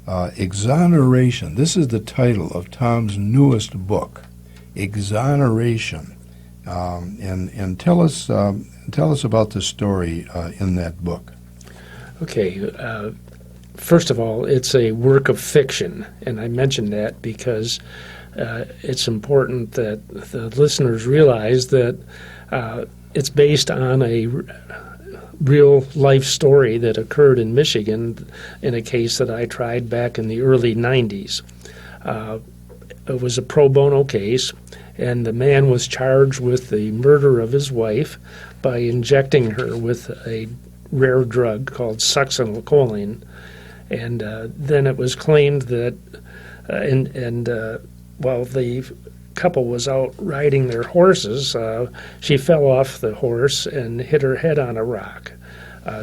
Exoneration. This is the title of Tom's newest book, Exoneration. And tell us about the story in that book. Okay. First of all, it's a work of fiction, and I mention that because it's important that the listeners realize that it's based on a real-life story that occurred in Michigan in a case that I tried back in the early 90s. It was a pro bono case, and the man was charged with the murder of his wife by injecting her with a rare drug called succinylcholine. And then it was claimed that, while the couple was out riding their horses, she fell off the horse and hit her head on a rock.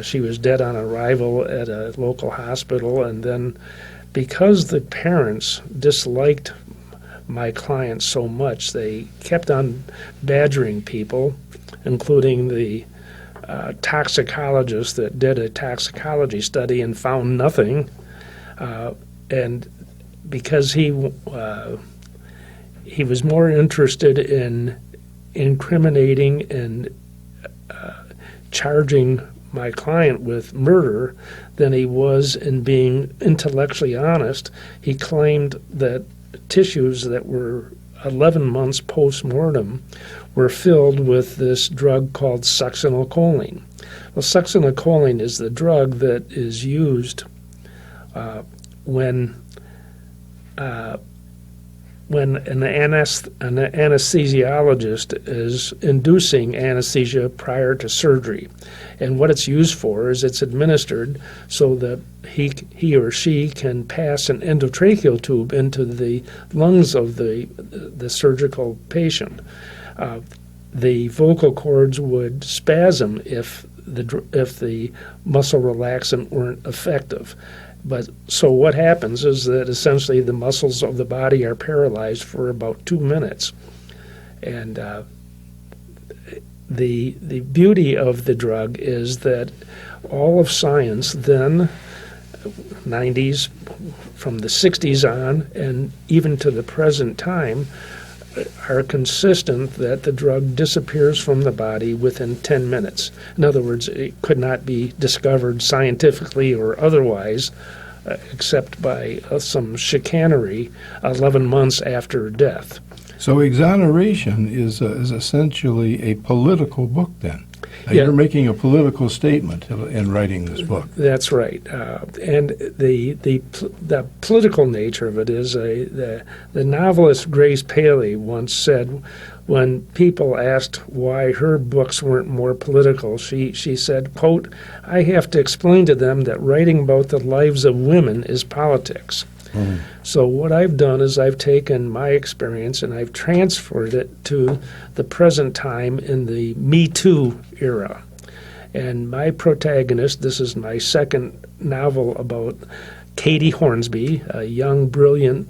She was dead on arrival at a local hospital, and then because the parents disliked my client so much, they kept on badgering people, including the toxicologist that did a toxicology study and found nothing. And because he was more interested in incriminating and charging my client with murder than he was in being intellectually honest, he claimed that tissues that were 11 months post-mortem were filled with this drug called succinylcholine. Well, succinylcholine is the drug that is used when an anesthesiologist is inducing anesthesia prior to surgery. And what it's used for is it's administered so that he or she can pass an endotracheal tube into the lungs of the surgical patient. The vocal cords would spasm if the muscle relaxant weren't effective. But so what happens is that essentially the muscles of the body are paralyzed for about 2 minutes. And the beauty of the drug is that all of science then, 90s, from the 60s on, and even to the present time, are consistent that the drug disappears from the body within 10 minutes. In other words, it could not be discovered scientifically or otherwise except by some chicanery 11 months after death. So Exoneration is essentially a political book then. Yeah. You're making a political statement in writing this book. That's right, and the political nature of it is the novelist Grace Paley once said, when people asked why her books weren't more political, she said, quote, "I have to explain to them that writing about the lives of women is politics." Mm. So what I've done is I've taken my experience and I've transferred it to the present time in the Me Too era. And my protagonist, this is my second novel about Katie Hornsby, a young, brilliant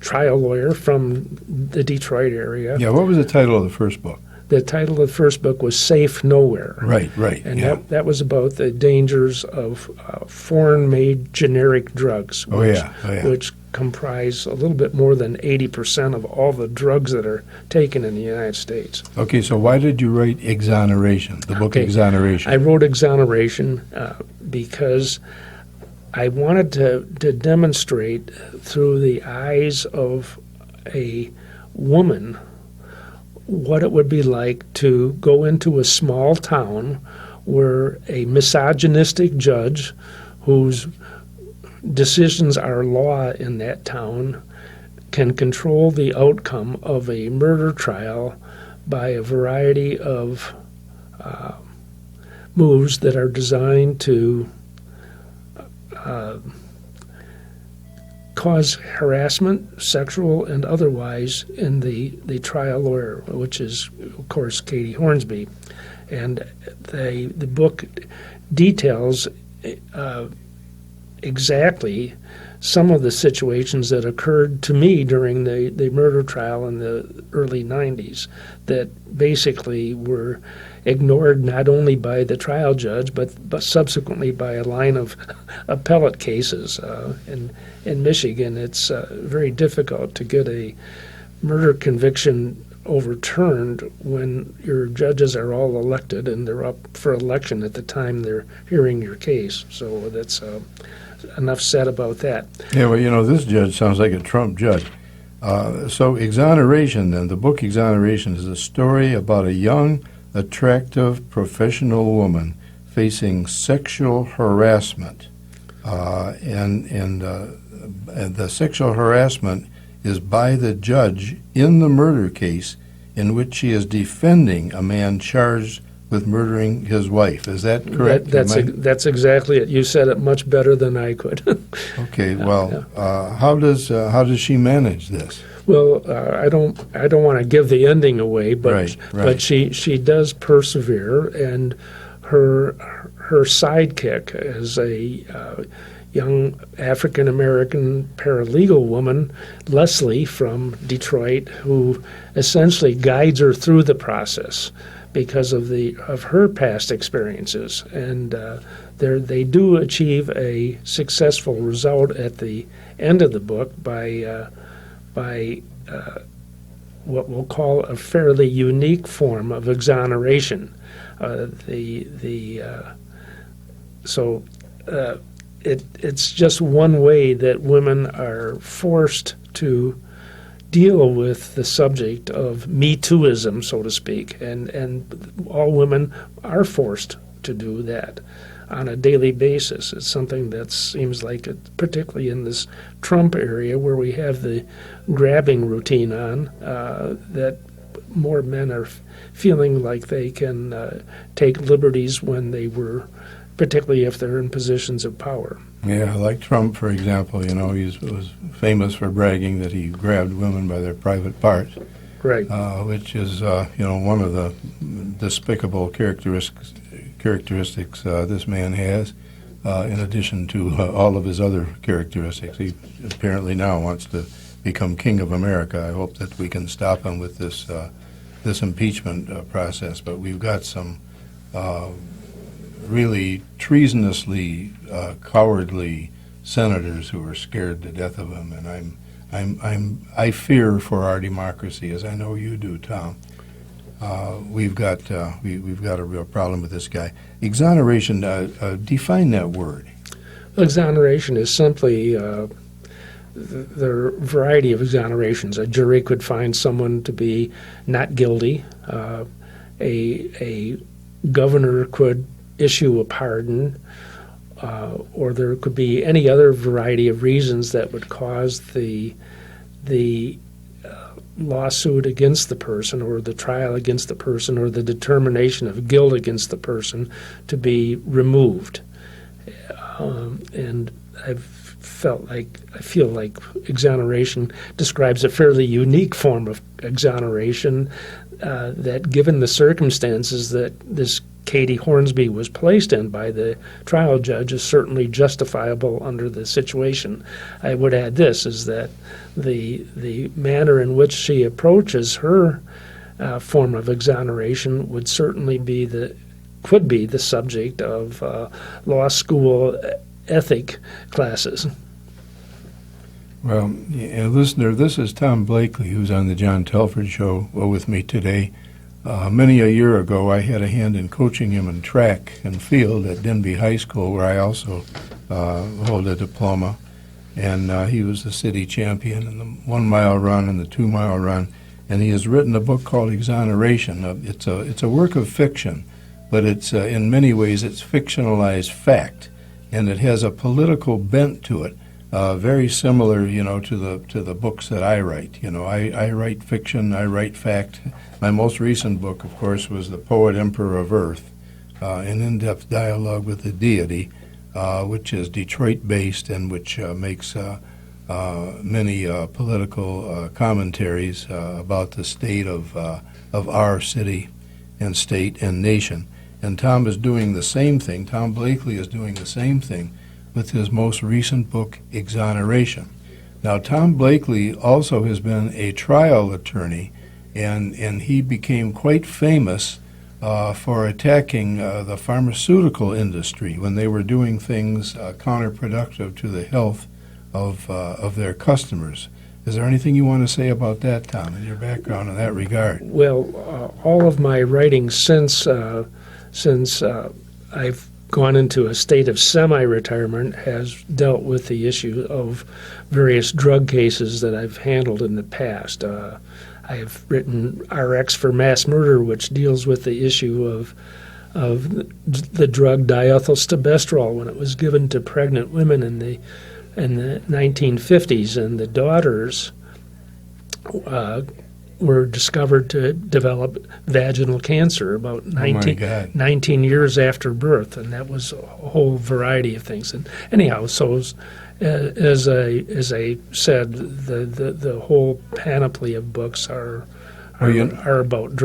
trial lawyer from the Detroit area. Yeah, what was the title of the first book? The title of the first book was Safe Nowhere. Right. And yeah. that was about the dangers of foreign-made generic drugs, which comprise a little bit more than 80% of all the drugs that are taken in the United States. Okay, so why did you write Exoneration, the book Exoneration? I wrote Exoneration because I wanted to demonstrate through the eyes of a woman what it would be like to go into a small town where a misogynistic judge whose decisions are law in that town can control the outcome of a murder trial by a variety of moves that are designed to cause harassment, sexual and otherwise, in the trial lawyer, which is, of course, Katie Hornsby. And the book details exactly some of the situations that occurred to me during the murder trial in the early 90s that basically were ignored not only by the trial judge but subsequently by a line of appellate cases. In Michigan, it's very difficult to get a murder conviction overturned when your judges are all elected and they're up for election at the time they're hearing your case. So that's enough said about that. Yeah, well, this judge sounds like a Trump judge. So Exoneration, then, the book Exoneration is a story about a young, attractive, professional woman facing sexual harassment. And the sexual harassment is by the judge in the murder case in which she is defending a man charged with murdering his wife. Is that correct? That's exactly it. You said it much better than I could. Okay. Well, how does she manage this? Well, I don't want to give the ending away, but Right. but she does persevere, and her sidekick is a young African American paralegal woman, Leslie from Detroit, who essentially guides her through the process because of her past experiences, and they do achieve a successful result at the end of the book by what we'll call a fairly unique form of exoneration. It's just one way that women are forced to deal with the subject of Me Tooism, so to speak, and all women are forced to do that on a daily basis. It's something that seems like, particularly in this Trump area where we have the grabbing routine on, that more men are feeling like they can take liberties when they were, particularly if they're in positions of power. Yeah, like Trump, for example, he was famous for bragging that he grabbed women by their private parts. Right. Which is, one of the despicable characteristics this man has, in addition to all of his other characteristics. He apparently now wants to become king of America. I hope that we can stop him with this impeachment process. But we've got some really treasonously cowardly senators who are scared to death of him, and I fear for our democracy, as I know you do, Tom. We've got a real problem with this guy. Exoneration. Define that word. Exoneration is simply there are a variety of exonerations. A jury could find someone to be not guilty. A governor could issue a pardon, or there could be any other variety of reasons that would cause the lawsuit against the person, or the trial against the person, or the determination of guilt against the person to be removed. And I feel like exoneration describes a fairly unique form of exoneration that, given the circumstances that this Katie Hornsby was placed in by the trial judge, is certainly justifiable under the situation. I would add this, is that the manner in which she approaches her form of exoneration would certainly could be the subject of law school ethic classes. Well, listener, this is Tom Bleakley, who's on the John Telford Show with me today. Many a year ago, I had a hand in coaching him in track and field at Denby High School, where I also hold a diploma. And he was the city champion in the 1 mile run and the 2 mile run. And he has written a book called Exoneration. It's a work of fiction, but it's in many ways it's fictionalized fact, and it has a political bent to it. Very similar, to the books that I write. I write fiction, I write fact. My most recent book, of course, was The Poet Emperor of Earth, an in-depth dialogue with the deity, which is Detroit-based and which makes many political commentaries about the state of our city and state and nation. And Tom is doing the same thing. Tom Bleakley is doing the same thing with his most recent book, Exoneration. Now, Tom Bleakley also has been a trial attorney, and he became quite famous for attacking the pharmaceutical industry when they were doing things counterproductive to the health of their customers. Is there anything you want to say about that, Tom, and your background in that regard? Well, all of my writing since I've gone into a state of semi-retirement has dealt with the issue of various drug cases that I've handled in the past. I have written RX for Mass Murder, which deals with the issue of the drug diethylstilbestrol when it was given to pregnant women in the 1950s, and the daughters were discovered to develop vaginal cancer about 19 years after birth, and that was a whole variety of things. And anyhow, so as I said, the whole panoply of books are about drugs.